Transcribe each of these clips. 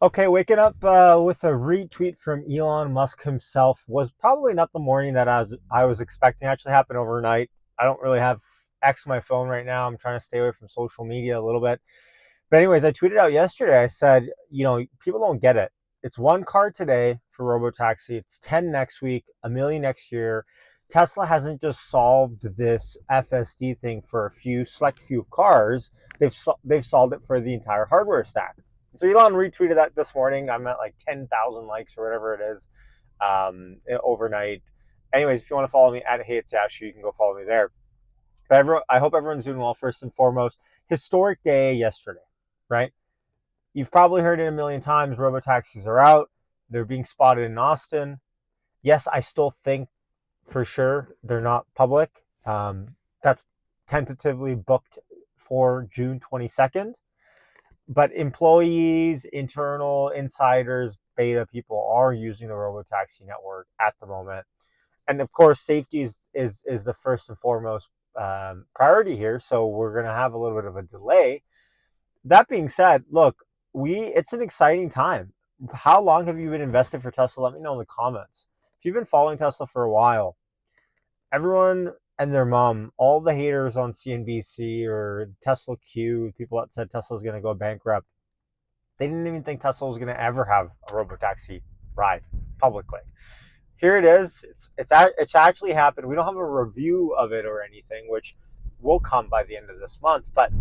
Okay, waking up with a retweet from Elon Musk himself was probably not the morning that I was expecting. It actually happened overnight. I don't really have X on my phone right now. I'm trying to stay away from social media a little bit. But anyways, I tweeted out yesterday. I said, people don't get it. It's one car today for Robotaxi. It's 10 next week, a million next year. Tesla hasn't just solved this FSD thing for a select few cars. They've solved it for the entire hardware stack. So Elon retweeted that this morning. I'm at like 10,000 likes or whatever it is overnight. Anyways, if you want to follow me at Hey It's Yashu, you can go follow me there. But I hope everyone's doing well. First and foremost, historic day yesterday, right? You've probably heard it a million times. Robotaxis are out. They're being spotted in Austin. Yes, I still think for sure they're not public. That's tentatively booked for June 22nd. But employees, internal insiders, beta people are using the Robotaxi network at the moment. And of course, safety is the first and foremost priority here. So we're going to have a little bit of a delay. That being said, look, it's an exciting time. How long have you been invested for Tesla? Let me know in the comments. If you've been following Tesla for a while, everyone and their mom, all the haters on CNBC or Tesla Q, people that said Tesla's going to go bankrupt, they didn't even think Tesla was going to ever have a Robotaxi ride publicly. Here it is. It's actually happened. We don't have a review of it or anything, which will come by the end of this month. But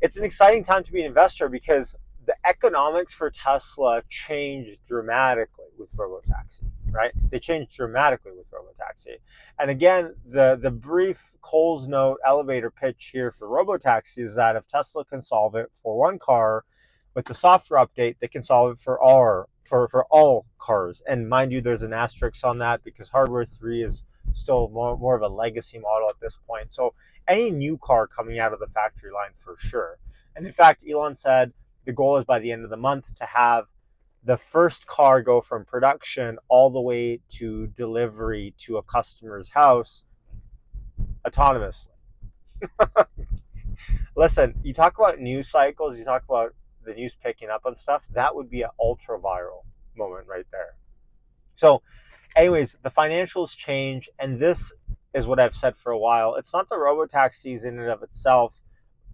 it's an exciting time to be an investor because the economics for Tesla changed dramatically with Robotaxi, right? They changed dramatically with Robotaxi. And again, the brief Coles note elevator pitch here for Robotaxi is that if Tesla can solve it for one car with the software update, they can solve it for all cars. And mind you, there's an asterisk on that because hardware 3 is still more of a legacy model at this point. So any new car coming out of the factory line for sure. And in fact, Elon said the goal is by the end of the month to have the first car go from production all the way to delivery to a customer's house autonomously. Listen, you talk about news cycles, you talk about the news picking up on stuff, that would be an ultra viral moment right there. So anyways, the financials change, and this is what I've said for a while. It's not the robotaxis in and of itself.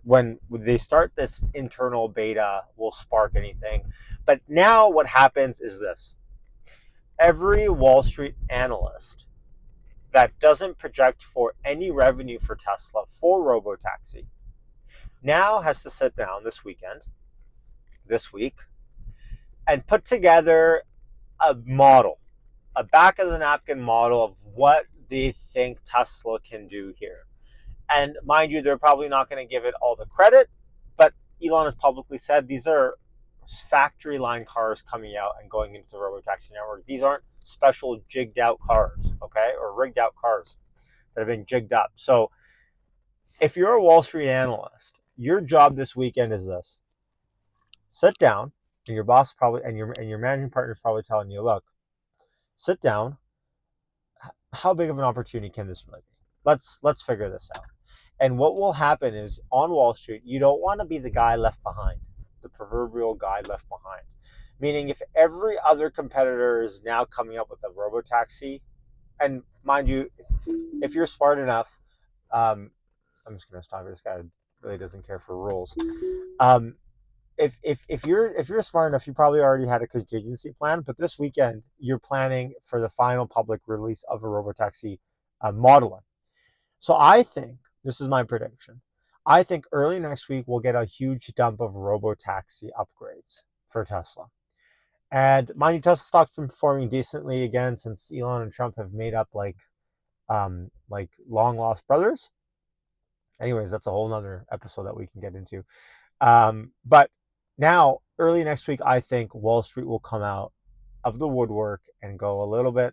When they start this internal beta will spark anything. But now what happens is this. Every Wall Street analyst that doesn't project for any revenue for Tesla for Robotaxi now has to sit down this week, and put together a model, a back of the napkin model of what they think Tesla can do here. And mind you, they're probably not going to give it all the credit, but Elon has publicly said these are factory line cars coming out and going into the Robotaxi network. These aren't special jigged out cars, okay, or rigged out cars that have been jigged up. So if you're a Wall Street analyst, your job this weekend is this. Sit down, and your boss probably and your managing partner is probably telling you, look, sit down. How big of an opportunity can this really be? Let's figure this out. And what will happen is on Wall Street, you don't want to be the guy left behind, the proverbial guy left behind. Meaning if every other competitor is now coming up with a Robotaxi, and mind you, if you're smart enough, I'm just going to stop. This guy really doesn't care for rules. If you're smart enough, you probably already had a contingency plan. But this weekend, you're planning for the final public release of a Robotaxi modeling. So I think this is my prediction. I think early next week we'll get a huge dump of Robotaxi upgrades for Tesla. And mind you, Tesla stock's been performing decently again since Elon and Trump have made up like long lost brothers. Anyways, that's a whole nother episode that we can get into. But now, early next week, I think Wall Street will come out of the woodwork and go a little bit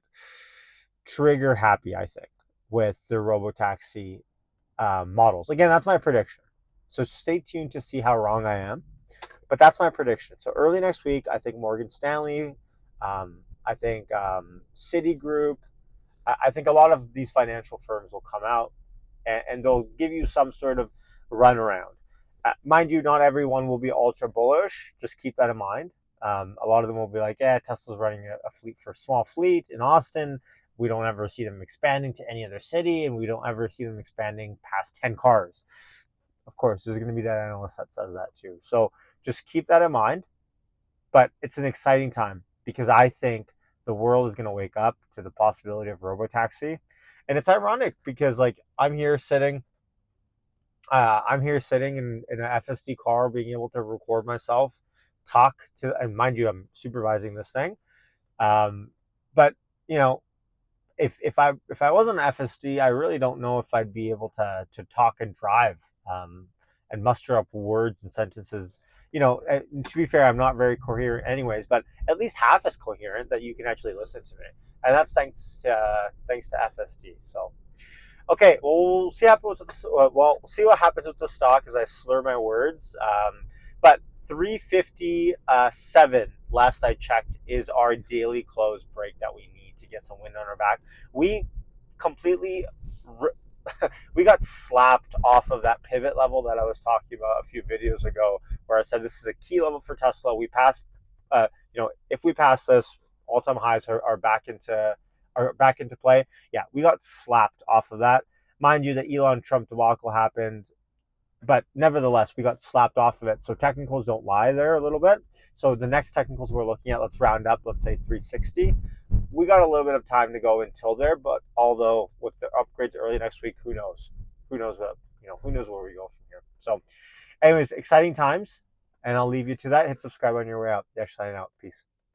trigger happy, I think, with the Robotaxi models. Again, that's my prediction. So stay tuned to see how wrong I am. But that's my prediction. So early next week, I think Morgan Stanley, I think Citigroup, I think a lot of these financial firms will come out and they'll give you some sort of runaround. Mind you, not everyone will be ultra bullish. Just keep that in mind. A lot of them will be like, yeah, Tesla's running a fleet for a small fleet in Austin. We don't ever see them expanding to any other city, and we don't ever see them expanding past 10 cars. Of course, there's going to be that analyst that says that too. So just keep that in mind. But it's an exciting time because I think the world is going to wake up to the possibility of Robotaxi. And it's ironic because like I'm here sitting in an FSD car, being able to record myself, talk to, and mind you, I'm supervising this thing. Um, but you know, if I wasn't an FSD, I really don't know if I'd be able to talk and drive, and muster up words and sentences. To be fair, I'm not very coherent, anyways, but at least half as coherent that you can actually listen to me, and that's thanks to FSD. So. Okay, well, we'll see we'll see what happens with the stock as I slur my words. But 357, last I checked, is our daily close break that we need to get some wind on our back. We completely we got slapped off of that pivot level that I was talking about a few videos ago, where I said this is a key level for Tesla. We passed, if we pass this, all-time highs are back into play. Yeah, we got slapped off of that. Mind you, the Elon Trump debacle happened, but nevertheless, we got slapped off of it. So technicals don't lie there a little bit. So the next technicals we're looking at, let's round up, let's say 360. We got a little bit of time to go until there, but although with the upgrades early next week, who knows? Who knows who knows where we go from here. So, anyways, exciting times, and I'll leave you to that. Hit subscribe on your way out. Signing out. Peace.